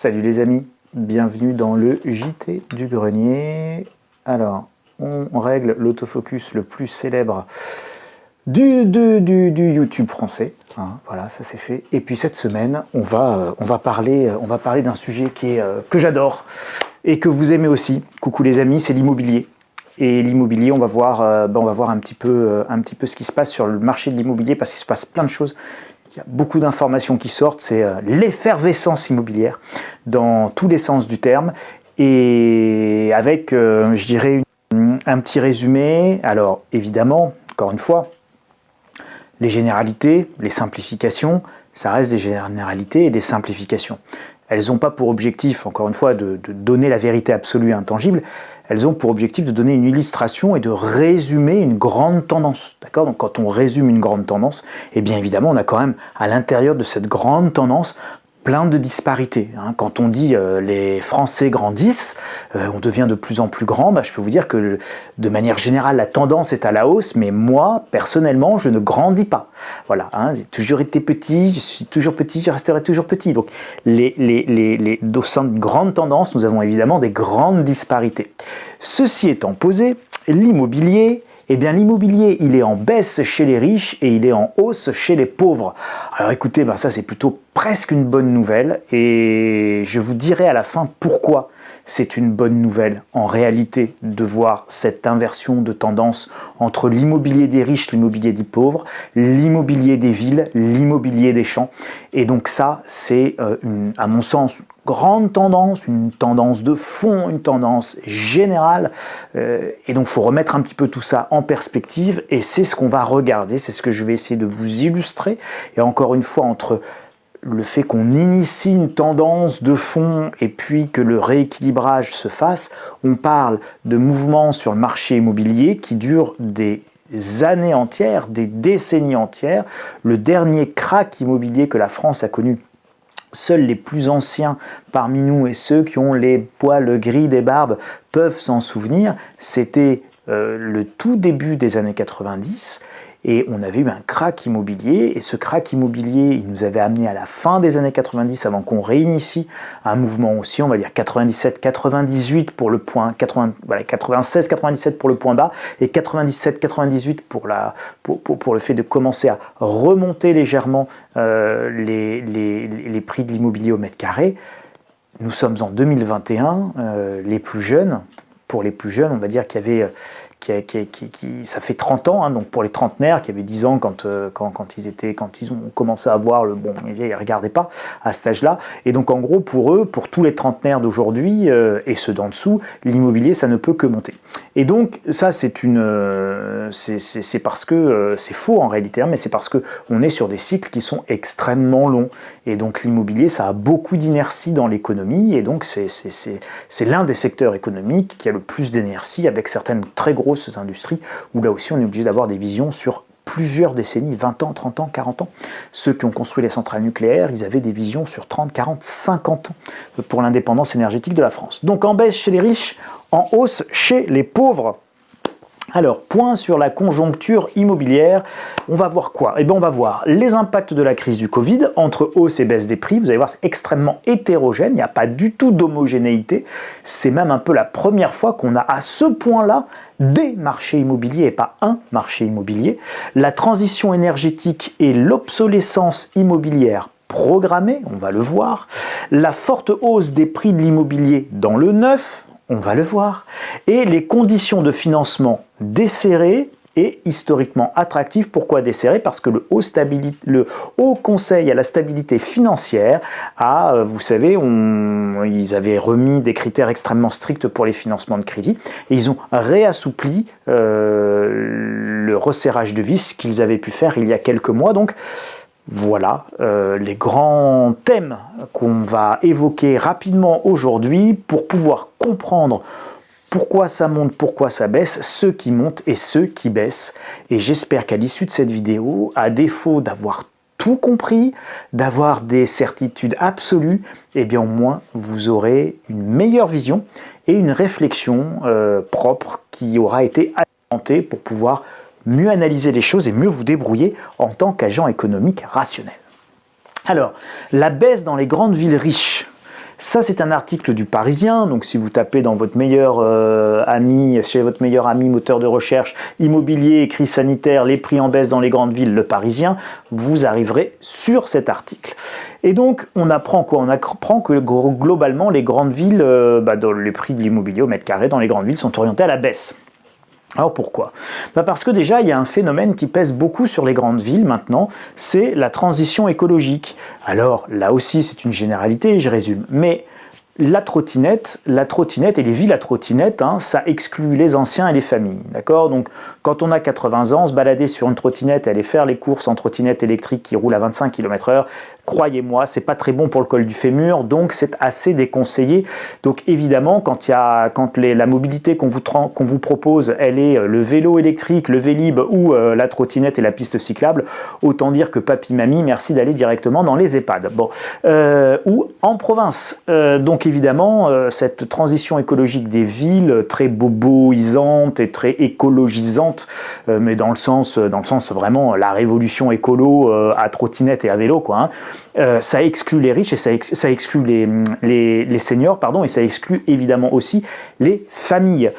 Salut les amis, bienvenue dans le JT du grenier. Alors, on règle l'autofocus le plus célèbre du YouTube français. Hein, voilà, ça c'est fait. Et puis cette semaine, on va parler d'un sujet que j'adore et que vous aimez aussi. Coucou les amis, c'est l'immobilier. Et l'immobilier, on va voir un petit peu ce qui se passe sur le marché de l'immobilier parce qu'il se passe plein de choses. Il y a beaucoup d'informations qui sortent, c'est l'effervescence immobilière dans tous les sens du terme et avec, je dirais, un petit résumé. Alors évidemment, encore une fois, les généralités, les simplifications, ça reste des généralités et des simplifications. Elles n'ont pas pour objectif, encore une fois, de donner la vérité absolue et intangible. Elles ont pour objectif de donner une illustration et de résumer une grande tendance. D'accord ? Donc quand on résume une grande tendance, eh bien évidemment, on a quand même à l'intérieur de cette grande tendance plein de disparités. Quand on dit les Français grandissent, on devient de plus en plus grand, je peux vous dire que de manière générale, la tendance est à la hausse, mais moi, personnellement, je ne grandis pas. Voilà, j'ai toujours été petit, je suis toujours petit, je resterai toujours petit. Donc, au sein d'une grande tendance, nous avons évidemment des grandes disparités. Ceci étant posé, l'immobilier, l'immobilier, il est en baisse chez les riches et il est en hausse chez les pauvres. Alors écoutez, ça c'est plutôt presque une bonne nouvelle et je vous dirai à la fin pourquoi c'est une bonne nouvelle en réalité de voir cette inversion de tendance entre l'immobilier des riches, l'immobilier des pauvres, l'immobilier des villes, l'immobilier des champs. Et donc ça, c'est à mon sens, grande tendance, une tendance de fond, une tendance générale. Et donc, il faut remettre un petit peu tout ça en perspective. Et c'est ce qu'on va regarder, c'est ce que je vais essayer de vous illustrer. Et encore une fois, entre le fait qu'on initie une tendance de fond et puis que le rééquilibrage se fasse, on parle de mouvements sur le marché immobilier qui durent des années entières, des décennies entières. Le dernier krach immobilier que la France a connu, seuls les plus anciens parmi nous et ceux qui ont les poils gris des barbes peuvent s'en souvenir, c'était le tout début des années 90 et on avait eu un krach immobilier et ce krach immobilier, il nous avait amené à la fin des années 90 avant qu'on réinitie un mouvement aussi, on va dire 97-98 pour le point, 96-97 pour le point bas et 97-98 pour le fait de commencer à remonter légèrement les prix de l'immobilier au mètre carré. Nous sommes en 2021, les plus jeunes, pour les plus jeunes, on va dire qu'il y avait ça fait 30 ans, donc pour les trentenaires qui avaient 10 ans quand ils ont commencé à voir ils ne regardaient pas à cet âge-là. Et donc en gros, pour eux, pour tous les trentenaires d'aujourd'hui et ceux d'en dessous, l'immobilier, ça ne peut que monter. Et donc ça, c'est parce que c'est faux en réalité, mais c'est parce qu'on est sur des cycles qui sont extrêmement longs. Et donc l'immobilier, ça a beaucoup d'inertie dans l'économie, et donc c'est l'un des secteurs économiques qui a le plus d'inertie avec certaines très grosses industries où là aussi on est obligé d'avoir des visions sur plusieurs décennies, 20 ans, 30 ans, 40 ans. Ceux qui ont construit les centrales nucléaires, ils avaient des visions sur 30, 40, 50 ans pour l'indépendance énergétique de la France. Donc en baisse chez les riches, en hausse chez les pauvres. Alors, point sur la conjoncture immobilière, on va voir quoi ? On va voir les impacts de la crise du Covid entre hausse et baisse des prix. Vous allez voir, c'est extrêmement hétérogène, il n'y a pas du tout d'homogénéité. C'est même un peu la première fois qu'on a à ce point-là des marchés immobiliers et pas un marché immobilier. La transition énergétique et l'obsolescence immobilière programmée, on va le voir. La forte hausse des prix de l'immobilier dans le neuf, on va le voir, et les conditions de financement desserrées et historiquement attractives. Pourquoi desserrées ? Parce que le Haut Conseil à la stabilité financière vous savez, ils avaient remis des critères extrêmement stricts pour les financements de crédit, et ils ont réassoupli le resserrage de vis qu'ils avaient pu faire il y a quelques mois. Donc, voilà les grands thèmes qu'on va évoquer rapidement aujourd'hui pour pouvoir comprendre pourquoi ça monte, pourquoi ça baisse, ceux qui montent et ceux qui baissent. Et j'espère qu'à l'issue de cette vidéo, à défaut d'avoir tout compris, d'avoir des certitudes absolues, au moins vous aurez une meilleure vision et une réflexion propre qui aura été alimentée pour pouvoir mieux analyser les choses et mieux vous débrouiller en tant qu'agent économique rationnel. Alors, la baisse dans les grandes villes riches, Ça, c'est un article du Parisien, donc si vous tapez dans votre meilleur ami, chez votre meilleur ami moteur de recherche, immobilier, crise sanitaire, les prix en baisse dans les grandes villes, le Parisien, vous arriverez sur cet article. Et donc, on apprend quoi? On apprend que globalement, les grandes villes, dans les prix de l'immobilier au mètre carré dans les grandes villes sont orientés à la baisse. Alors pourquoi? Parce que déjà, il y a un phénomène qui pèse beaucoup sur les grandes villes maintenant, c'est la transition écologique. Alors là aussi, c'est une généralité, je résume, mais la trottinette et les villes à trottinette, ça exclut les anciens et les familles, d'accord? Donc, quand on a 80 ans, se balader sur une trottinette et aller faire les courses en trottinette électrique qui roule à 25 km/h, croyez-moi, c'est pas très bon pour le col du fémur, donc c'est assez déconseillé. Donc évidemment, quand la mobilité qu'on vous propose, elle est le vélo électrique, le Vélib ou la trottinette et la piste cyclable, autant dire que papy, mamie, merci d'aller directement dans les EHPAD. Bon, ou en province. Donc évidemment, cette transition écologique des villes, très boboisante et très écologisante, mais dans le sens vraiment la révolution écolo à trottinette et à vélo, quoi. Ça exclut les riches et ça exclut les seniors, pardon, et ça exclut évidemment aussi les familles.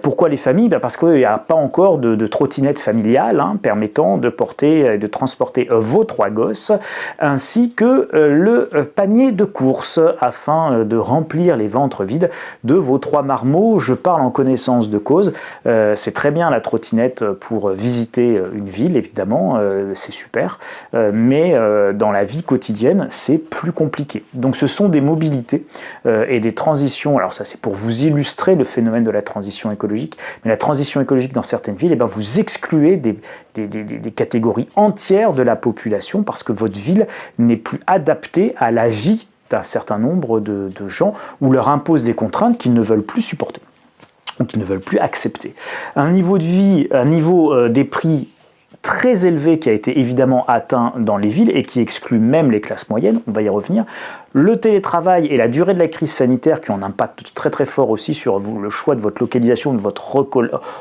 Pourquoi les familles? Parce qu'il n'y a pas encore de trottinette familiale permettant de porter et de transporter vos 3 gosses, ainsi que le panier de courses, afin de remplir les ventres vides de vos 3 marmots. Je parle en connaissance de cause. C'est très bien la trottinette pour visiter une ville, évidemment, c'est super, mais dans la vie quotidienne, c'est plus compliqué. Donc ce sont des mobilités et des transitions. Alors ça, c'est pour vous illustrer le phénomène de la transition écologique. Mais la transition écologique dans certaines villes, vous excluez des catégories entières de la population parce que votre ville n'est plus adaptée à la vie d'un certain nombre de gens ou leur impose des contraintes qu'ils ne veulent plus supporter ou qu'ils ne veulent plus accepter. Un niveau de vie, un niveau des prix très élevé qui a été évidemment atteint dans les villes et qui exclut même les classes moyennes, on va y revenir. Le télétravail et la durée de la crise sanitaire qui ont un impact très très fort aussi sur le choix de votre localisation, de votre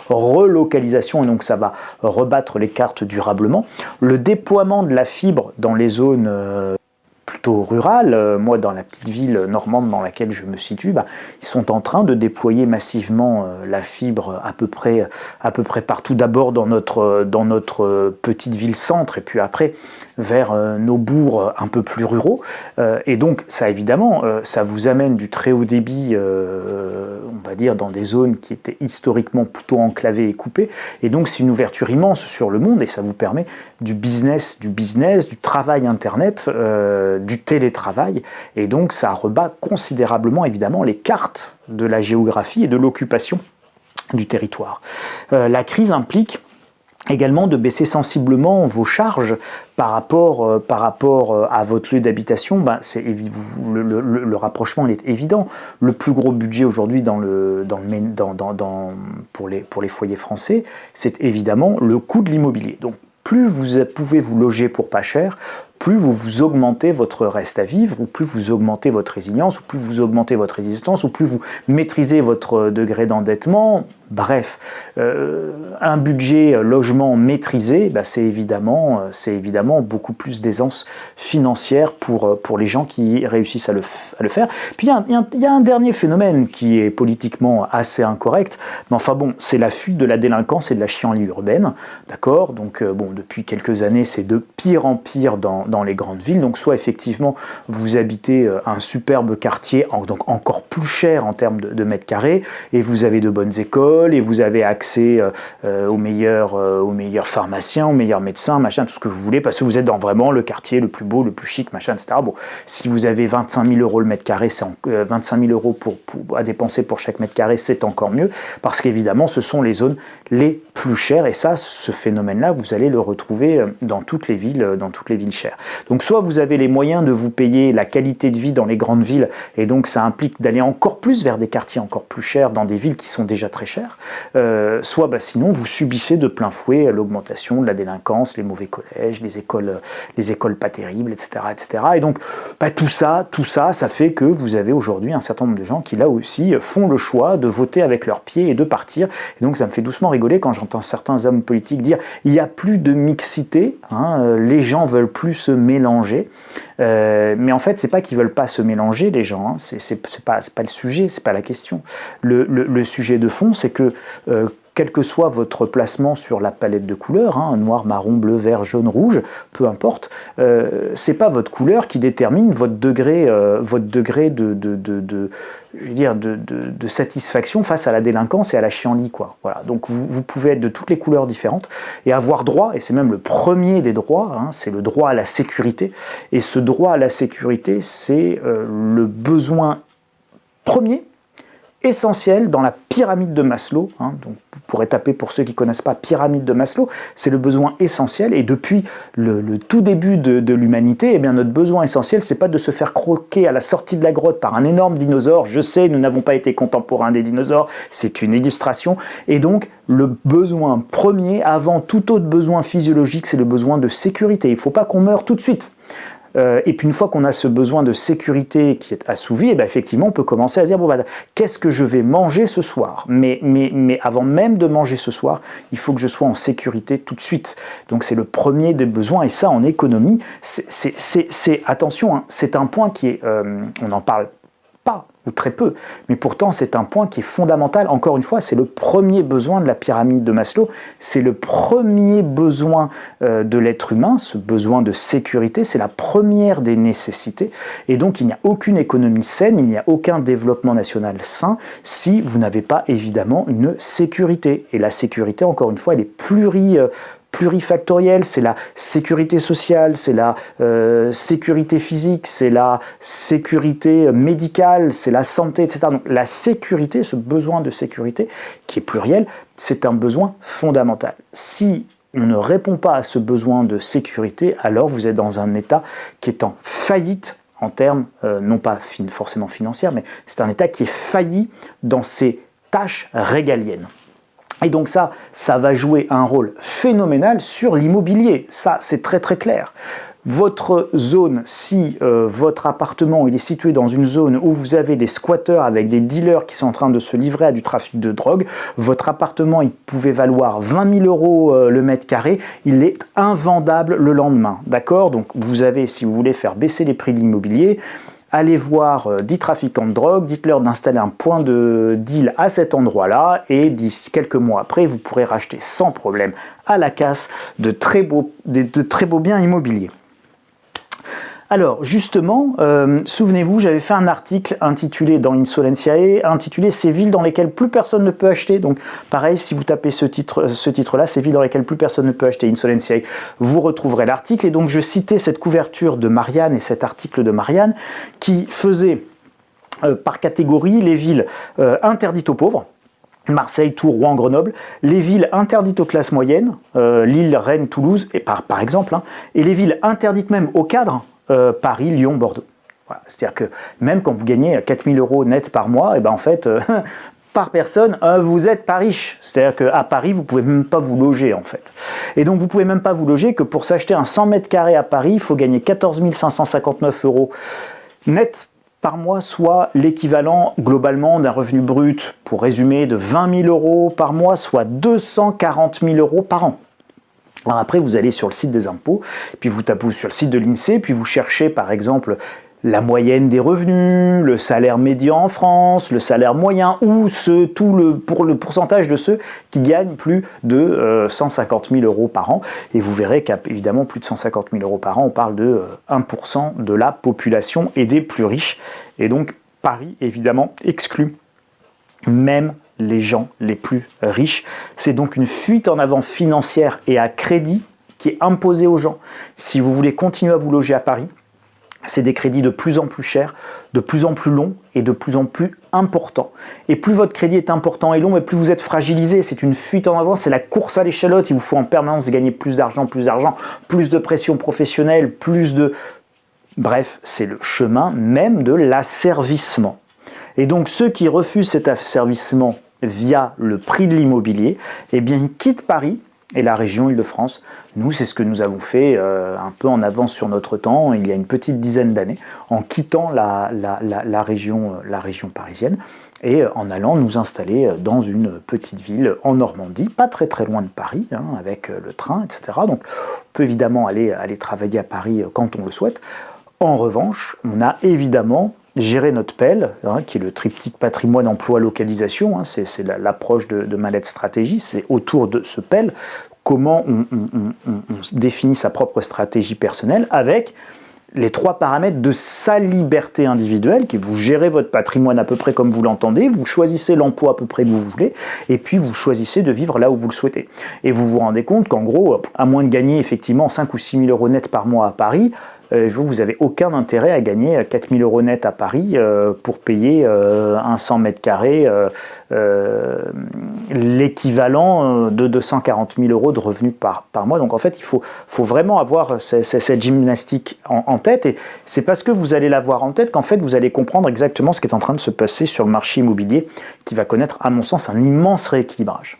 relocalisation, et donc ça va rebattre les cartes durablement. Le déploiement de la fibre dans les zones plutôt rurales, moi dans la petite ville normande dans laquelle je me situe, ils sont en train de déployer massivement la fibre à peu près partout, d'abord dans notre petite ville-centre et puis après vers nos bourgs un peu plus ruraux, et donc ça évidemment ça vous amène du très haut débit, on va dire dans des zones qui étaient historiquement plutôt enclavées et coupées, et donc c'est une ouverture immense sur le monde et ça vous permet du business, du travail internet, du télétravail, et donc ça rebat considérablement évidemment les cartes de la géographie et de l'occupation du territoire. La crise implique également de baisser sensiblement vos charges par rapport à votre lieu d'habitation. Le rapprochement il est évident. Le plus gros budget aujourd'hui pour les foyers français, c'est évidemment le coût de l'immobilier. Donc plus vous pouvez vous loger pour pas cher, plus vous augmentez votre reste à vivre, ou plus vous augmentez votre résilience, ou plus vous augmentez votre résistance, ou plus vous maîtrisez votre degré d'endettement. Bref, un budget logement maîtrisé, c'est évidemment beaucoup plus d'aisance financière pour les gens qui réussissent à le faire. Puis il y a un dernier phénomène qui est politiquement assez incorrect, mais enfin bon, c'est la fuite de la délinquance et de la chienlit urbaine, d'accord? Donc depuis quelques années, c'est de pire en pire dans les grandes villes. Donc soit effectivement vous habitez un superbe quartier, donc encore plus cher en termes de mètres carrés, et vous avez de bonnes écoles, et vous avez accès aux meilleurs pharmaciens, aux meilleurs médecins, machin, tout ce que vous voulez, parce que vous êtes dans vraiment le quartier le plus beau, le plus chic, machin, etc. Bon, si vous avez 25 000 euros le mètre carré, 25 000 euros à dépenser pour chaque mètre carré, c'est encore mieux, parce qu'évidemment, ce sont les zones les plus chères, et ça, ce phénomène-là, vous allez le retrouver dans toutes les villes chères. Donc, soit vous avez les moyens de vous payer la qualité de vie dans les grandes villes, et donc ça implique d'aller encore plus vers des quartiers encore plus chers dans des villes qui sont déjà très chères, soit sinon vous subissez de plein fouet l'augmentation de la délinquance, les mauvais collèges, les écoles pas terribles, etc. etc. Et donc tout ça, ça fait que vous avez aujourd'hui un certain nombre de gens qui là aussi font le choix de voter avec leurs pieds et de partir. Et donc ça me fait doucement rigoler quand j'entends certains hommes politiques dire il n'y a plus de mixité, les gens veulent plus se mélanger. Mais en fait, c'est pas qu'ils veulent pas se mélanger, les gens, hein. C'est pas le sujet, c'est pas la question. Le sujet de fond, c'est que quel que soit votre placement sur la palette de couleurs, hein, noir, marron, bleu, vert, jaune, rouge, peu importe, c'est pas votre couleur qui détermine votre degré de satisfaction face à la délinquance et à la chienlit, quoi. Voilà. Donc vous pouvez être de toutes les couleurs différentes et avoir droit, et c'est même le premier des droits, hein, c'est le droit à la sécurité. Et ce droit à la sécurité, c'est le besoin premier, essentiel dans la pyramide de Maslow, hein. Donc vous pourrez taper, pour ceux qui ne connaissent pas, pyramide de Maslow, c'est le besoin essentiel, et depuis le tout début de l'humanité, eh bien notre besoin essentiel, c'est pas de se faire croquer à la sortie de la grotte par un énorme dinosaure. Je sais, nous n'avons pas été contemporains des dinosaures, c'est une illustration, et donc le besoin premier, avant tout autre besoin physiologique, c'est le besoin de sécurité. Il ne faut pas qu'on meure tout de suite. Et puis une fois qu'on a ce besoin de sécurité qui est assouvi, et bien effectivement on peut commencer à dire bon, bah, qu'est-ce que je vais manger ce soir, mais avant même de manger ce soir, il faut que je sois en sécurité tout de suite. Donc c'est le premier des besoins, et ça en économie, attention, hein, c'est un point qui est, on n'en parle pas ou très peu, mais pourtant c'est un point qui est fondamental. Encore une fois, c'est le premier besoin de la pyramide de Maslow, c'est le premier besoin de l'être humain, ce besoin de sécurité, c'est la première des nécessités, et donc il n'y a aucune économie saine, il n'y a aucun développement national sain si vous n'avez pas évidemment une sécurité. Et la sécurité, encore une fois, elle est plurifactorielle, c'est la sécurité sociale, c'est la sécurité physique, c'est la sécurité médicale, c'est la santé, etc. Donc la sécurité, ce besoin de sécurité, qui est pluriel, c'est un besoin fondamental. Si on ne répond pas à ce besoin de sécurité, alors vous êtes dans un état qui est en faillite, en termes, non pas forcément financières, mais c'est un état qui est failli dans ses tâches régaliennes. Et donc ça va jouer un rôle phénoménal sur l'immobilier. Ça, c'est très très clair. Votre zone, si votre appartement il est situé dans une zone où vous avez des squatteurs avec des dealers qui sont en train de se livrer à du trafic de drogue, votre appartement il pouvait valoir 20 000 € le mètre carré, il est invendable le lendemain. D'accord? Donc vous avez, si vous voulez faire baisser les prix de l'immobilier, allez voir 10 trafiquants de drogue, dites-leur d'installer un point de deal à cet endroit-là, et d'ici quelques mois après, vous pourrez racheter sans problème à la casse de très beaux biens immobiliers. Alors justement, souvenez-vous, j'avais fait un article intitulé dans Insolentiae, intitulé « Ces villes dans lesquelles plus personne ne peut acheter ». Donc pareil, si vous tapez ce titre-là, « Ces villes dans lesquelles plus personne ne peut acheter Insolentiae », vous retrouverez l'article. Et donc je citais cette couverture de Marianne et cet article de Marianne qui faisait par catégorie les villes interdites aux pauvres, Marseille, Tours, Rouen, Grenoble, les villes interdites aux classes moyennes, Lille, Rennes, Toulouse, et par exemple, hein, et les villes interdites même aux cadres, Paris, Lyon, Bordeaux. Voilà. C'est-à-dire que même quand vous gagnez 4 000 € net par mois, et ben en fait, par personne, vous n'êtes pas riche. C'est-à-dire qu'à Paris, vous ne pouvez même pas vous loger en fait. Et donc vous ne pouvez même pas vous loger que pour s'acheter un 100 mètres carrés à Paris, il faut gagner 14 559 € net par mois, soit l'équivalent globalement d'un revenu brut, pour résumer, de 20 000 € par mois, soit 240 000 € par an. Alors après, vous allez sur le site des impôts, puis vous tapez sur le site de l'INSEE, puis vous cherchez par exemple la moyenne des revenus, le salaire médian en France, le salaire moyen, ou pour le pourcentage de ceux qui gagnent plus de 150 000 € par an. Et vous verrez qu'évidemment, plus de 150 000 € par an, on parle de 1% de la population et des plus riches. Et donc, Paris, évidemment, exclut même les gens les plus riches. C'est donc une fuite en avant financière et à crédit qui est imposée aux gens. Si vous voulez continuer à vous loger à Paris, c'est des crédits de plus en plus chers, de plus en plus longs et de plus en plus importants. Et plus votre crédit est important et long, et plus vous êtes fragilisé. C'est une fuite en avant, c'est la course à l'échalote. Il vous faut en permanence gagner plus d'argent, plus de pression professionnelle, Bref, c'est le chemin même de l'asservissement. Et donc ceux qui refusent cet asservissement via le prix de l'immobilier, eh bien ils quittent Paris et la région Île-de-France. Nous, c'est ce que nous avons fait un peu en avance sur notre temps, il y a une petite dizaine d'années, en quittant la région parisienne et en allant nous installer dans une petite ville en Normandie, pas très très loin de Paris, hein, avec le train, etc. Donc on peut évidemment aller travailler à Paris quand on le souhaite. En revanche, on a évidemment géré notre PEL, qui est le triptyque patrimoine, emploi, localisation, c'est l'approche de ma lettre stratégie, c'est autour de ce PEL, comment on définit sa propre stratégie personnelle avec les 3 paramètres de sa liberté individuelle, qui vous gérez votre patrimoine à peu près comme vous l'entendez, vous choisissez l'emploi à peu près que vous voulez, et puis vous choisissez de vivre là où vous le souhaitez. Et vous vous rendez compte qu'en gros, à moins de gagner effectivement 5 ou 6 000 euros net par mois à Paris, vous n'avez aucun intérêt à gagner 4 000 euros net à Paris pour payer un 100 mètres carrés, l'équivalent de 240 000 euros de revenus par mois. Donc en fait, il faut vraiment avoir cette gymnastique en tête, et c'est parce que vous allez l'avoir en tête qu'en fait vous allez comprendre exactement ce qui est en train de se passer sur le marché immobilier, qui va connaître, à mon sens, un immense rééquilibrage.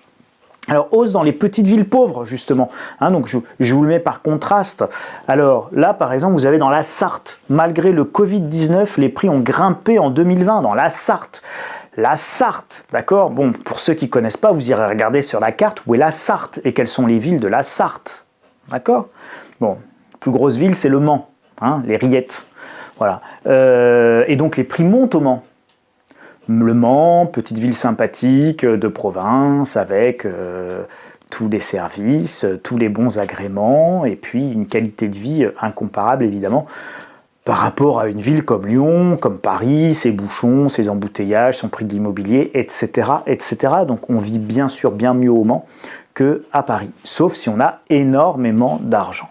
Alors, hausse dans les petites villes pauvres, justement. Donc, je vous le mets par contraste. Alors, là, par exemple, vous avez dans la Sarthe, malgré le Covid-19, les prix ont grimpé en 2020 dans la Sarthe. La Sarthe, d'accord? Bon, pour ceux qui ne connaissent pas, vous irez regarder sur la carte où est la Sarthe et quelles sont les villes de la Sarthe. D'accord? Bon, la plus grosse ville, c'est le Mans, les Rillettes. Voilà. Et donc, les prix montent au Mans. Le Mans, petite ville sympathique de province avec tous les services, tous les bons agréments et puis une qualité de vie incomparable évidemment par rapport à une ville comme Lyon, comme Paris, ses bouchons, ses embouteillages, son prix de l'immobilier, etc., etc. Donc on vit bien sûr bien mieux au Mans qu'à Paris, sauf si on a énormément d'argent.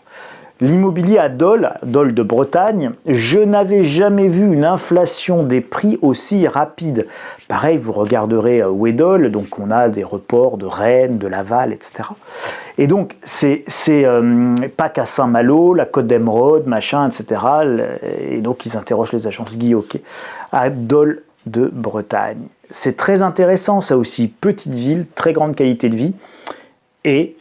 L'immobilier à Dole de Bretagne, je n'avais jamais vu une inflation des prix aussi rapide. Pareil, vous regarderez où est Dole, donc on a des reports de Rennes, de Laval, etc. Et donc, c'est pas qu'à Saint-Malo, la Côte d'Emeraude, machin, etc. Et donc, ils interrogent les agences Guy Hockey à Dole de Bretagne. C'est très intéressant, ça aussi. Petite ville, très grande qualité de vie et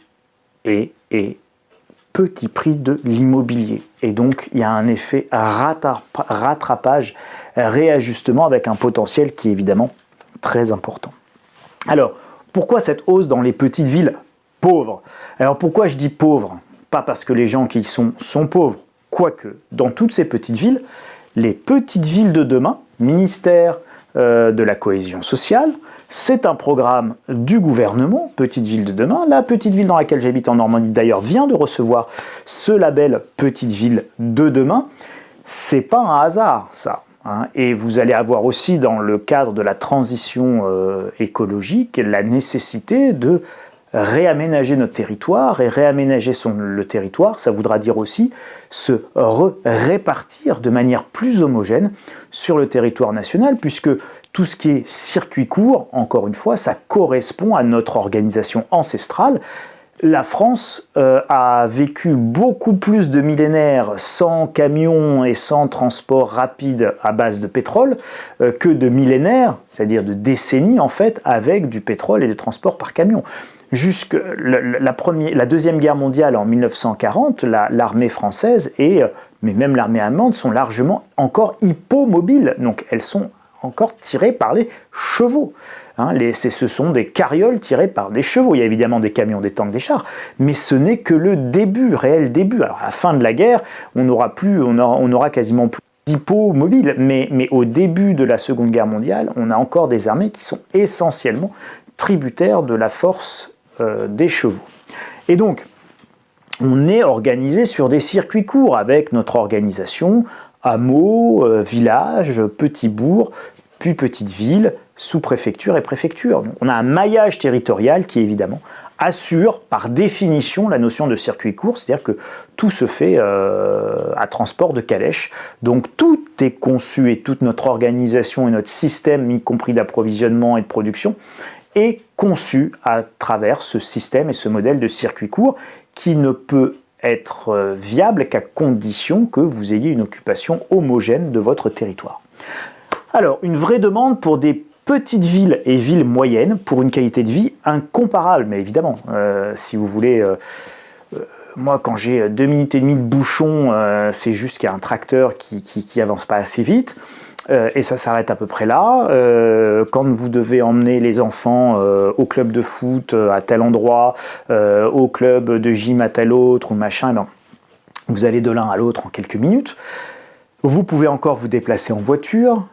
petit prix de l'immobilier. Et donc, il y a un effet rattrapage, réajustement avec un potentiel qui est évidemment très important. Alors, pourquoi cette hausse dans les petites villes pauvres? Alors, pourquoi je dis pauvres? Pas parce que les gens qui y sont pauvres. Quoique, dans toutes ces petites villes, les petites villes de demain, ministère de la cohésion sociale, c'est un programme du gouvernement, Petite Ville de demain. La petite ville dans laquelle j'habite en Normandie, d'ailleurs, vient de recevoir ce label Petite Ville de demain. C'est pas un hasard, ça. Et vous allez avoir aussi, dans le cadre de la transition écologique, la nécessité de réaménager notre territoire. Et réaménager le territoire, ça voudra dire aussi se répartir de manière plus homogène sur le territoire national, puisque tout ce qui est circuit court, encore une fois, ça correspond à notre organisation ancestrale. La France a vécu beaucoup plus de millénaires sans camions et sans transport rapide à base de pétrole que de millénaires, c'est-à-dire de décennies en fait, avec du pétrole et des transports par camion. Jusque la Deuxième Guerre mondiale en 1940, l'armée française mais même l'armée allemande sont largement encore hippomobiles, donc elles sont encore tirées par les chevaux. Ce sont des carrioles tirées par des chevaux. Il y a évidemment des camions, des tanks, des chars, mais ce n'est que le début, réel début. Alors à la fin de la guerre, on aura quasiment plus d'hippomobiles, mais au début de la Seconde Guerre mondiale, on a encore des armées qui sont essentiellement tributaires de la force des chevaux. Et donc, on est organisé sur des circuits courts avec notre organisation, hameaux, villages, petits bourgs, puis petites villes, sous-préfecture et préfecture. Donc, on a un maillage territorial qui, évidemment, assure par définition la notion de circuit court, c'est-à-dire que tout se fait à transport de calèche. Donc tout est conçu et toute notre organisation et notre système, y compris d'approvisionnement et de production, est conçu à travers ce système et ce modèle de circuit court qui ne peut être viable qu'à condition que vous ayez une occupation homogène de votre territoire. Alors, une vraie demande pour des petites villes et villes moyennes pour une qualité de vie incomparable. Mais évidemment, si vous voulez... moi, quand j'ai 2 minutes et demie de bouchon, c'est juste qu'il y a un tracteur qui avance pas assez vite. Et ça s'arrête à peu près là. Quand vous devez emmener les enfants au club de foot à tel endroit, au club de gym à tel autre, ou machin, vous allez de l'un à l'autre en quelques minutes. Vous pouvez encore vous déplacer en voiture,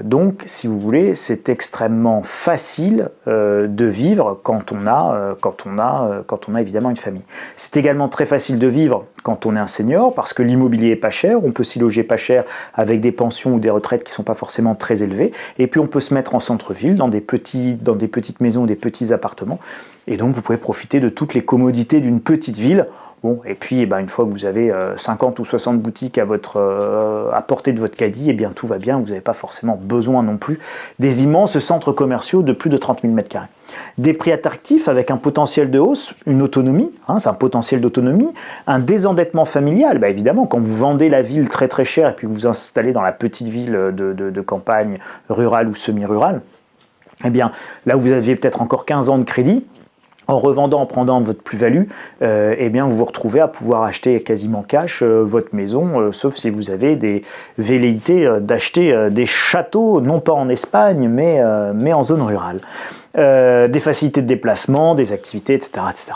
donc si vous voulez, c'est extrêmement facile de vivre quand on a évidemment une famille. C'est également très facile de vivre quand on est un senior, parce que l'immobilier est pas cher, on peut s'y loger pas cher avec des pensions ou des retraites qui sont pas forcément très élevées, et puis on peut se mettre en centre-ville, dans des petites maisons ou des petits appartements, et donc vous pouvez profiter de toutes les commodités d'une petite ville. Bon, et puis une fois que vous avez 50 ou 60 boutiques à portée de votre caddie, tout va bien, vous n'avez pas forcément besoin non plus des immenses centres commerciaux de plus de 30 000 m². Des prix attractifs avec un potentiel de hausse, une autonomie, c'est un potentiel d'autonomie, un désendettement familial, évidemment, quand vous vendez la ville très très cher et puis vous vous installez dans la petite ville de campagne rurale ou semi-rurale, là où vous aviez peut-être encore 15 ans de crédit, en revendant, en prenant votre plus-value, vous vous retrouvez à pouvoir acheter quasiment cash votre maison, sauf si vous avez des velléités d'acheter des châteaux, non pas en Espagne, mais en zone rurale. Des facilités de déplacement, des activités, etc., etc.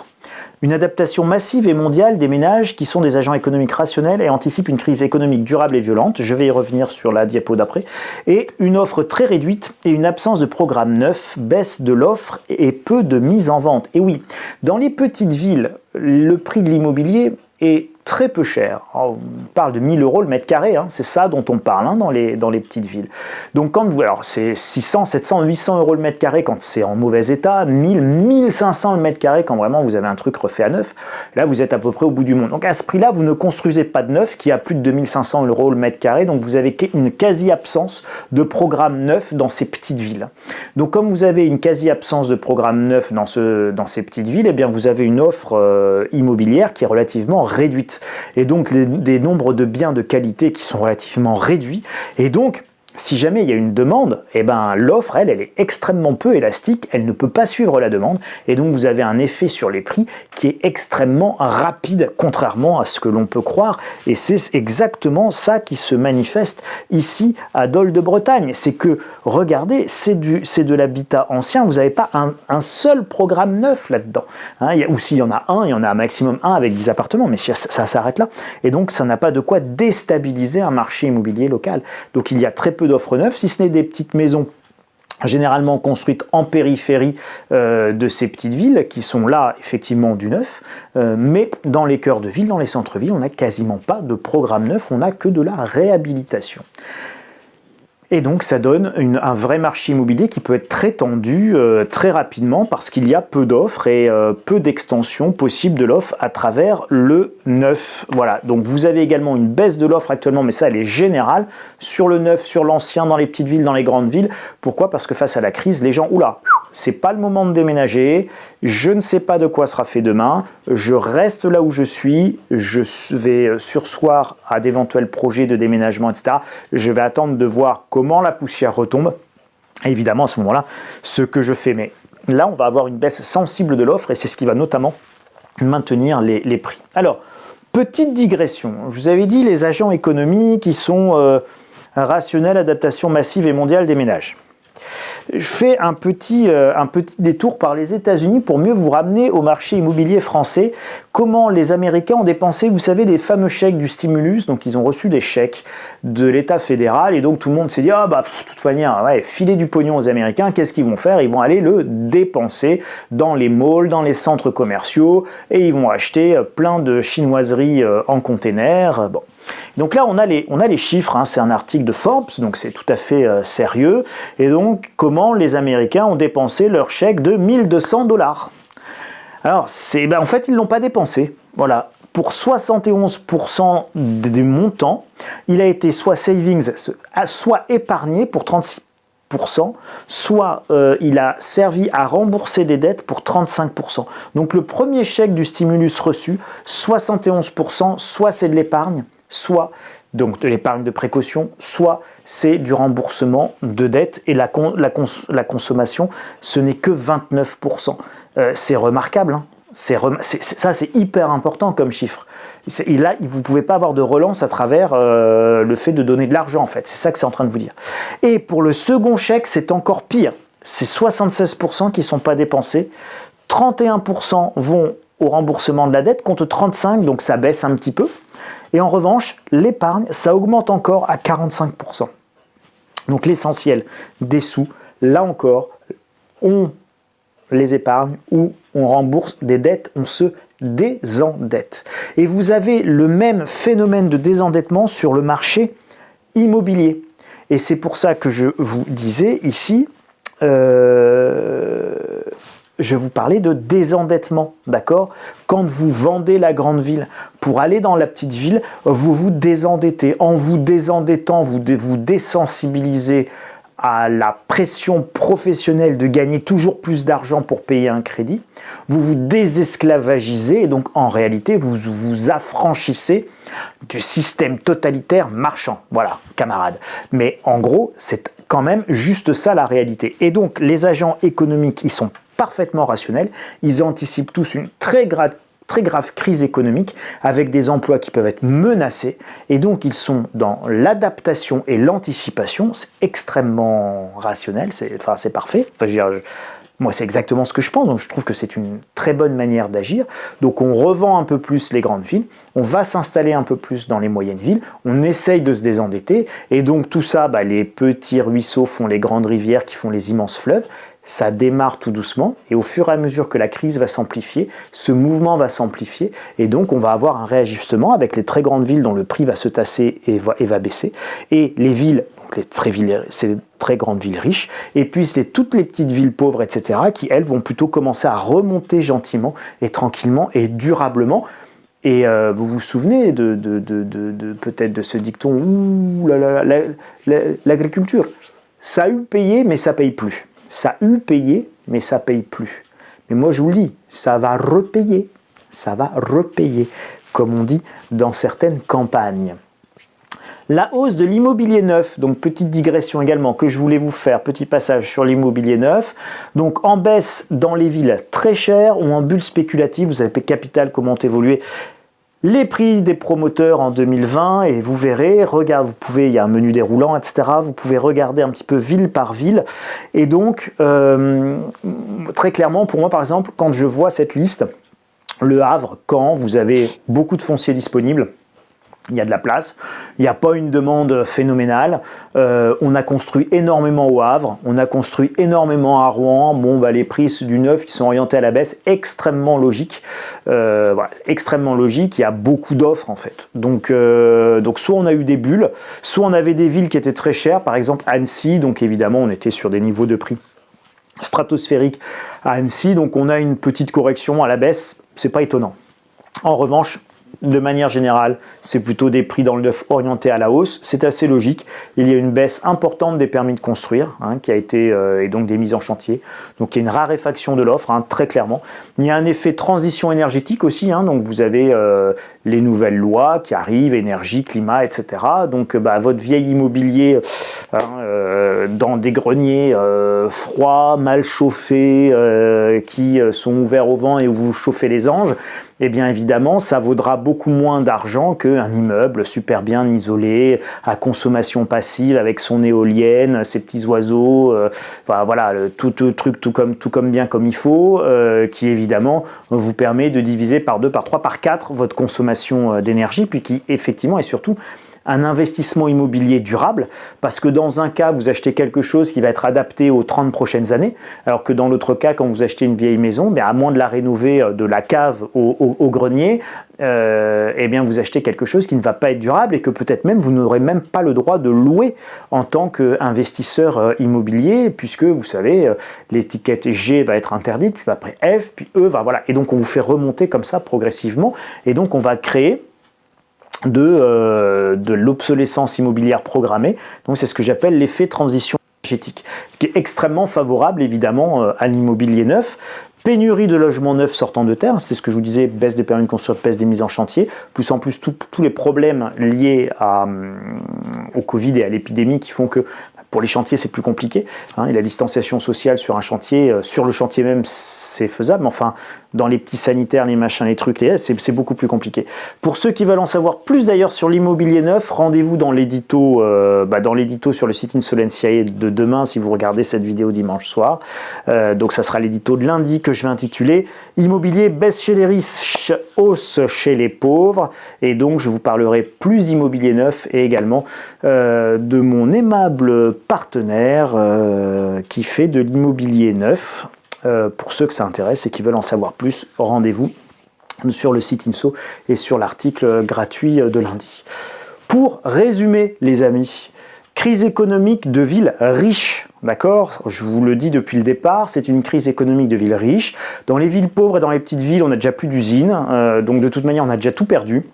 Une adaptation massive et mondiale des ménages qui sont des agents économiques rationnels et anticipent une crise économique durable et violente. Je vais y revenir sur la diapo d'après. Et une offre très réduite et une absence de programme neuf, baisse de l'offre et peu de mise en vente. Et oui, dans les petites villes, le prix de l'immobilier est très peu cher. On parle de 1 000 € le mètre carré, c'est ça dont on parle dans les petites villes. Donc alors c'est 600, 700, 800 € le mètre carré quand c'est en mauvais état, 1000, 1500 le mètre carré quand vraiment vous avez un truc refait à neuf. Là vous êtes à peu près au bout du monde. Donc à ce prix-là, vous ne construisez pas de neuf qui a plus de 2500 € le mètre carré, donc vous avez une quasi-absence de programme neuf dans ces petites villes. Donc comme vous avez une quasi-absence de programme neuf dans ces petites villes, vous avez une offre immobilière qui est relativement réduite. Et donc des nombres de biens de qualité qui sont relativement réduits. Et donc, si jamais il y a une demande, l'offre, elle est extrêmement peu élastique, elle ne peut pas suivre la demande, et donc vous avez un effet sur les prix qui est extrêmement rapide, contrairement à ce que l'on peut croire, et c'est exactement ça qui se manifeste ici à Dol de Bretagne. C'est que, regardez, c'est de l'habitat ancien, vous n'avez pas un seul programme neuf là-dedans. Ou s'il y en a un, il y en a un maximum un avec 10 appartements, mais ça s'arrête là, et donc ça n'a pas de quoi déstabiliser un marché immobilier local. Donc il y a très peu d'offres neuves, si ce n'est des petites maisons généralement construites en périphérie de ces petites villes, qui sont là effectivement du neuf, mais dans les cœurs de ville, dans les centres-villes, on n'a quasiment pas de programme neuf, on n'a que de la réhabilitation. Et donc ça donne un vrai marché immobilier qui peut être très tendu très rapidement parce qu'il y a peu d'offres et peu d'extensions possibles de l'offre à travers le neuf. Voilà, donc vous avez également une baisse de l'offre actuellement, mais ça elle est générale, sur le neuf, sur l'ancien, dans les petites villes, dans les grandes villes. Pourquoi ? Parce que face à la crise, les gens, c'est pas le moment de déménager, je ne sais pas de quoi sera fait demain, je reste là où je suis, je vais surseoir à d'éventuels projets de déménagement, etc. Je vais attendre de voir comment la poussière retombe. Et évidemment, à ce moment-là, ce que je fais. Mais là, on va avoir une baisse sensible de l'offre et c'est ce qui va notamment maintenir les prix. Alors, petite digression. Je vous avais dit les agents économiques qui sont rationnels, adaptation massive et mondiale des ménages. Je fais un petit détour par les États-Unis pour mieux vous ramener au marché immobilier français. Comment les Américains ont dépensé, vous savez, les fameux chèques du stimulus. Donc, ils ont reçu des chèques de l'État fédéral et donc tout le monde s'est dit de toute manière, filer du pognon aux Américains, qu'est-ce qu'ils vont faire ? Ils vont aller le dépenser dans les malls, dans les centres commerciaux et ils vont acheter plein de chinoiseries en container. Bon. Donc là, on a les chiffres, c'est un article de Forbes, donc c'est tout à fait sérieux. Et donc, comment les Américains ont dépensé leur chèque de 1 200 $. Alors, en fait, ils ne l'ont pas dépensé. Voilà. Pour 71% des montants, il a été soit savings, soit épargné pour 36%, soit il a servi à rembourser des dettes pour 35%. Donc le premier chèque du stimulus reçu, 71%, soit c'est de l'épargne, soit donc de l'épargne de précaution, soit c'est du remboursement de dettes et la consommation, ce n'est que 29%. C'est remarquable, ça c'est hyper important comme chiffre. Et là, vous ne pouvez pas avoir de relance à travers le fait de donner de l'argent en fait, c'est ça que c'est en train de vous dire. Et pour le second chèque, c'est encore pire, c'est 76% qui ne sont pas dépensés, 31% vont au remboursement de la dette contre 35%, donc ça baisse un petit peu. Et en revanche, l'épargne, ça augmente encore à 45%. Donc l'essentiel des sous, là encore, on les épargne ou on rembourse des dettes, on se désendette. Et vous avez le même phénomène de désendettement sur le marché immobilier. Et c'est pour ça que je vous disais ici, je vous parlais de désendettement, d'accord? Quand vous vendez la grande ville pour aller dans la petite ville, vous vous désendettez. En vous désendettant, vous vous désensibilisez à la pression professionnelle de gagner toujours plus d'argent pour payer un crédit. Vous vous désesclavagisez et donc en réalité, vous vous affranchissez du système totalitaire marchand. Voilà, camarades. Mais en gros, c'est quand même juste ça la réalité. Et donc, les agents économiques, ils sont parfaitement rationnels. Ils anticipent tous une très grave crise économique avec des emplois qui peuvent être menacés. Et donc, ils sont dans l'adaptation et l'anticipation. C'est extrêmement rationnel. C'est parfait. Enfin, je veux dire, moi, c'est exactement ce que je pense. Donc, je trouve que c'est une très bonne manière d'agir. Donc, on revend un peu plus les grandes villes. On va s'installer un peu plus dans les moyennes villes. On essaye de se désendetter. Et donc, tout ça, les petits ruisseaux font les grandes rivières qui font les immenses fleuves. Ça démarre tout doucement et au fur et à mesure que la crise va s'amplifier, ce mouvement va s'amplifier et donc on va avoir un réajustement avec les très grandes villes dont le prix va se tasser et va baisser et les villes, donc ces très grandes villes riches et puis toutes les petites villes pauvres, etc. qui elles vont plutôt commencer à remonter gentiment et tranquillement et durablement. Et vous vous souvenez peut-être de ce dicton, ouh l'agriculture, ça a eu payé mais ça paye plus. Ça a eu payé, mais ça ne paye plus. Mais moi, je vous le dis, ça va repayer, comme on dit dans certaines campagnes. La hausse de l'immobilier neuf, donc petite digression également que je voulais vous faire, petit passage sur l'immobilier neuf. Donc en baisse dans les villes très chères ou en bulle spéculative, vous avez Capital comment évoluer les prix des promoteurs en 2020 et vous verrez, il y a un menu déroulant, etc. Vous pouvez regarder un petit peu ville par ville. Et donc, très clairement, pour moi par exemple, quand je vois cette liste, Le Havre, Caen, vous avez beaucoup de foncier disponible. Il y a de la place, il n'y a pas une demande phénoménale, on a construit énormément au Havre, on a construit énormément à Rouen, les prix du neuf qui sont orientés à la baisse, extrêmement logique, extrêmement logique, il y a beaucoup d'offres en fait. Donc soit on a eu des bulles, soit on avait des villes qui étaient très chères, par exemple Annecy, donc évidemment on était sur des niveaux de prix stratosphériques à Annecy, donc on a une petite correction à la baisse, c'est pas étonnant. En revanche, de manière générale, c'est plutôt des prix dans le neuf orientés à la hausse. C'est assez logique. Il y a une baisse importante des permis de construire, qui a été, et donc des mises en chantier. Donc il y a une raréfaction de l'offre, très clairement. Il y a un effet transition énergétique aussi. Donc vous avez les nouvelles lois qui arrivent, énergie, climat, etc. Donc votre vieil immobilier dans des greniers froids, mal chauffés, qui sont ouverts au vent et où vous chauffez les anges, eh bien évidemment, ça vaudra beaucoup moins d'argent qu'un immeuble super bien isolé, à consommation passive, avec son éolienne, ses petits oiseaux, tout comme bien comme il faut, qui évidemment vous permet de diviser par 2, par 3, par 4 votre consommation d'énergie, puis qui effectivement et surtout un investissement immobilier durable, parce que dans un cas, vous achetez quelque chose qui va être adapté aux 30 prochaines années, alors que dans l'autre cas, quand vous achetez une vieille maison, à moins de la rénover de la cave au grenier, vous achetez quelque chose qui ne va pas être durable et que peut-être même vous n'aurez même pas le droit de louer en tant qu'investisseur immobilier, puisque vous savez, l'étiquette G va être interdite, puis après F, puis E, et donc on vous fait remonter comme ça progressivement, et donc on va créer de l'obsolescence immobilière programmée. Donc c'est ce que j'appelle l'effet transition énergétique, qui est extrêmement favorable évidemment à l'immobilier neuf. Pénurie de logements neufs sortant de terre, c'était ce que je vous disais, baisse des permis de construire, baisse des mises en chantier, plus en plus tous les problèmes liés au Covid et à l'épidémie qui font que Pour les chantiers, c'est plus compliqué, hein, et la distanciation sociale sur un chantier, sur le chantier même, c'est faisable, mais enfin, dans les petits sanitaires, les machins, les trucs, c'est beaucoup plus compliqué. Pour ceux qui veulent en savoir plus d'ailleurs sur l'immobilier neuf, rendez-vous dans l'édito sur le site Insolentiae de demain, si vous regardez cette vidéo dimanche soir. Donc ça sera l'édito de lundi que je vais intituler « Immobilier baisse chez les riches, hausse chez les pauvres ». Et donc je vous parlerai plus d'immobilier neuf et également de mon aimable partenaire qui fait de l'immobilier neuf. Pour ceux que ça intéresse et qui veulent en savoir plus, rendez-vous sur le site Inso et sur l'article gratuit de lundi. Pour résumer, les amis, crise économique de villes riches, d'accord ? Je vous le dis depuis le départ, c'est une crise économique de villes riches. Dans les villes pauvres et dans les petites villes, on n'a déjà plus d'usines, donc de toute manière, on a déjà tout perdu.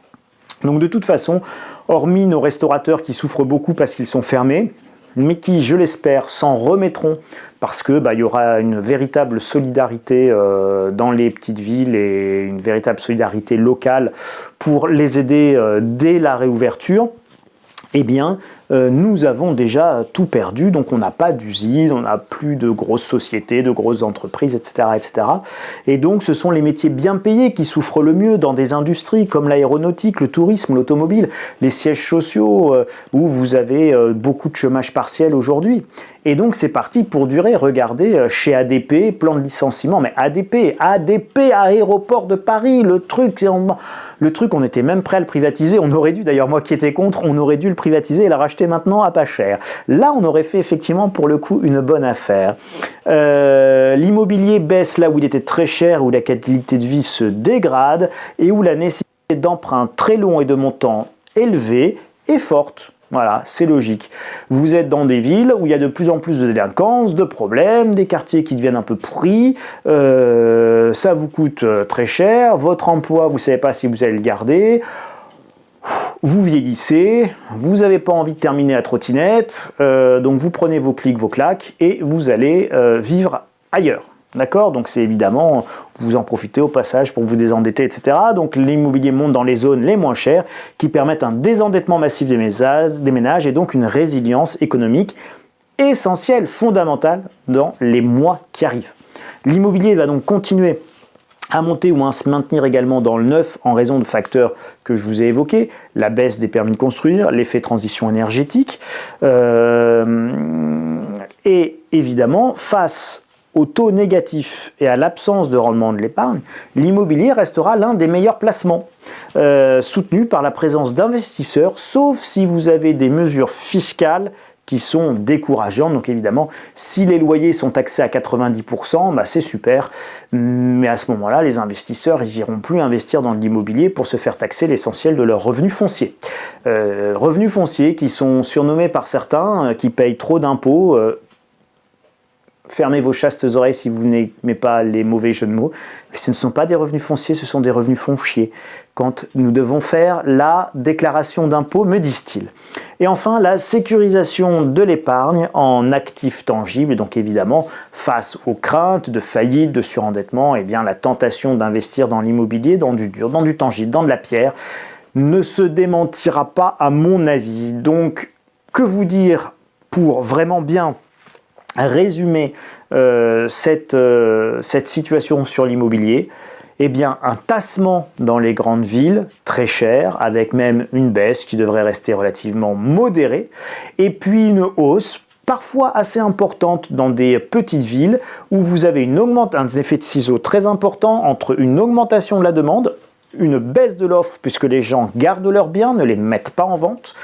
Donc de toute façon, hormis nos restaurateurs qui souffrent beaucoup parce qu'ils sont fermés, mais qui, je l'espère, s'en remettront parce que y aura une véritable solidarité dans les petites villes et une véritable solidarité locale pour les aider dès la réouverture. Eh bien, nous avons déjà tout perdu, donc on n'a pas d'usine, on n'a plus de grosses sociétés, de grosses entreprises, etc., etc. Et donc, ce sont les métiers bien payés qui souffrent le mieux dans des industries comme l'aéronautique, le tourisme, l'automobile, les sièges sociaux, où vous avez beaucoup de chômage partiel aujourd'hui. Et donc, c'est parti pour durer. Regardez, chez ADP, plan de licenciement, mais ADP, Aéroport de Paris, le truc, on était même prêt à le privatiser. On aurait dû, d'ailleurs, moi qui étais contre, on aurait dû le privatiser et le racheter maintenant à pas cher. Là, on aurait fait effectivement pour le coup une bonne affaire. L'immobilier baisse là où il était très cher, où la qualité de vie se dégrade et où la nécessité d'emprunts très longs et de montants élevés est forte. Voilà, c'est logique. Vous êtes dans des villes où il y a de plus en plus de délinquance, de problèmes, des quartiers qui deviennent un peu pourris, ça vous coûte très cher, votre emploi, vous ne savez pas si vous allez le garder, vous vieillissez, vous n'avez pas envie de terminer à trottinette, donc vous prenez vos clics, vos claques et vous allez vivre ailleurs. D'accord ? Donc c'est évidemment, vous en profitez au passage pour vous désendetter, etc. Donc l'immobilier monte dans les zones les moins chères qui permettent un désendettement massif des ménages et donc une résilience économique essentielle, fondamentale dans les mois qui arrivent. L'immobilier va donc continuer à monter ou à se maintenir également dans le neuf en raison de facteurs que je vous ai évoqués, la baisse des permis de construire, l'effet transition énergétique, et évidemment face au taux négatif et à l'absence de rendement de l'épargne, l'immobilier restera l'un des meilleurs placements, soutenu par la présence d'investisseurs, sauf si vous avez des mesures fiscales qui sont décourageantes. Donc évidemment, si les loyers sont taxés à 90%, c'est super, mais à ce moment-là, les investisseurs, ils n'iront plus investir dans l'immobilier pour se faire taxer l'essentiel de leurs revenus fonciers. Revenus fonciers qui sont surnommés par certains, qui payent trop d'impôts. Fermez vos chastes oreilles si vous n'aimez pas les mauvais jeux de mots. Mais ce ne sont pas des revenus fonciers, ce sont des revenus fonciers. Quand nous devons faire la déclaration d'impôt, me disent-ils. Et enfin, la sécurisation de l'épargne en actifs tangibles. Et donc évidemment, face aux craintes de faillite, de surendettement, la tentation d'investir dans l'immobilier, dans du dur, dans du tangible, dans de la pierre, ne se démentira pas à mon avis. Donc, que vous dire pour vraiment bien résumer cette situation sur l'immobilier? Eh bien, un tassement dans les grandes villes, très cher, avec même une baisse qui devrait rester relativement modérée, et puis une hausse parfois assez importante dans des petites villes où vous avez un effet de ciseau très important entre une augmentation de la demande, une baisse de l'offre puisque les gens gardent leurs biens, ne les mettent pas en vente.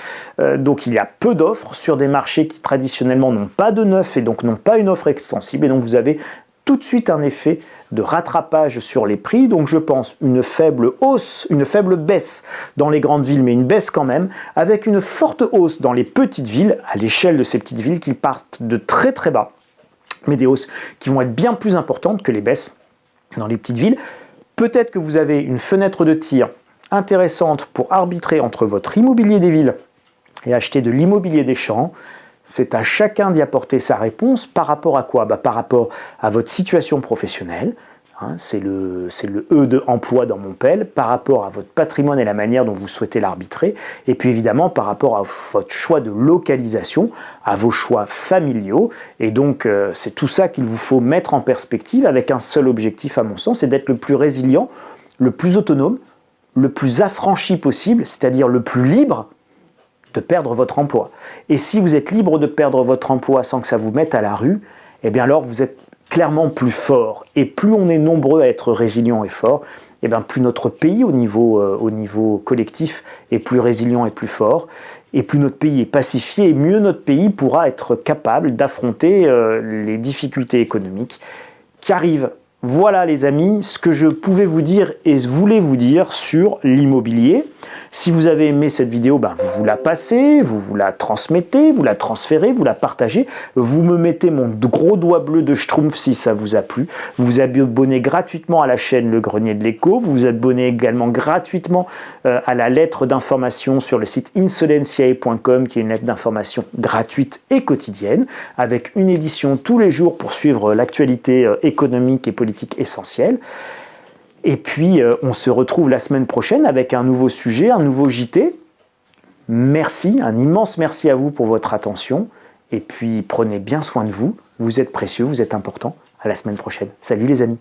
Donc il y a peu d'offres sur des marchés qui traditionnellement n'ont pas de neuf et donc n'ont pas une offre extensible. Et donc vous avez tout de suite un effet de rattrapage sur les prix. Donc je pense une faible hausse, une faible baisse dans les grandes villes, mais une baisse quand même, avec une forte hausse dans les petites villes, à l'échelle de ces petites villes qui partent de très très bas, mais des hausses qui vont être bien plus importantes que les baisses dans les petites villes. Peut-être que vous avez une fenêtre de tir intéressante pour arbitrer entre votre immobilier des villes et acheter de l'immobilier des champs. C'est à chacun d'y apporter sa réponse par rapport à quoi ? Par rapport à votre situation professionnelle, hein, c'est le E de emploi dans mon PEL, par rapport à votre patrimoine et la manière dont vous souhaitez l'arbitrer, et puis évidemment par rapport à votre choix de localisation, à vos choix familiaux, et donc c'est tout ça qu'il vous faut mettre en perspective avec un seul objectif à mon sens, c'est d'être le plus résilient, le plus autonome, le plus affranchi possible, c'est-à-dire le plus libre de perdre votre emploi. Et si vous êtes libre de perdre votre emploi sans que ça vous mette à la rue, eh bien alors vous êtes clairement plus fort. Et plus on est nombreux à être résilient et fort, eh bien plus notre pays au niveau collectif est plus résilient et plus fort. Et plus notre pays est pacifié, et mieux notre pays pourra être capable d'affronter les difficultés économiques qui arrivent. Voilà les amis, ce que je pouvais vous dire et voulais vous dire sur l'immobilier. Si vous avez aimé cette vidéo, vous la passez, vous la transmettez, vous la transférez, vous la partagez. Vous me mettez mon gros doigt bleu de Schtroumpf si ça vous a plu. Vous vous abonnez gratuitement à la chaîne Le Grenier de l'Écho. Vous vous abonnez également gratuitement à la lettre d'information sur le site insolentiae.com, qui est une lettre d'information gratuite et quotidienne, avec une édition tous les jours pour suivre l'actualité économique et politique essentielle. Et puis, on se retrouve la semaine prochaine avec un nouveau sujet, un nouveau JT. Merci, un immense merci à vous pour votre attention. Et puis, prenez bien soin de vous. Vous êtes précieux, vous êtes important. À la semaine prochaine. Salut les amis.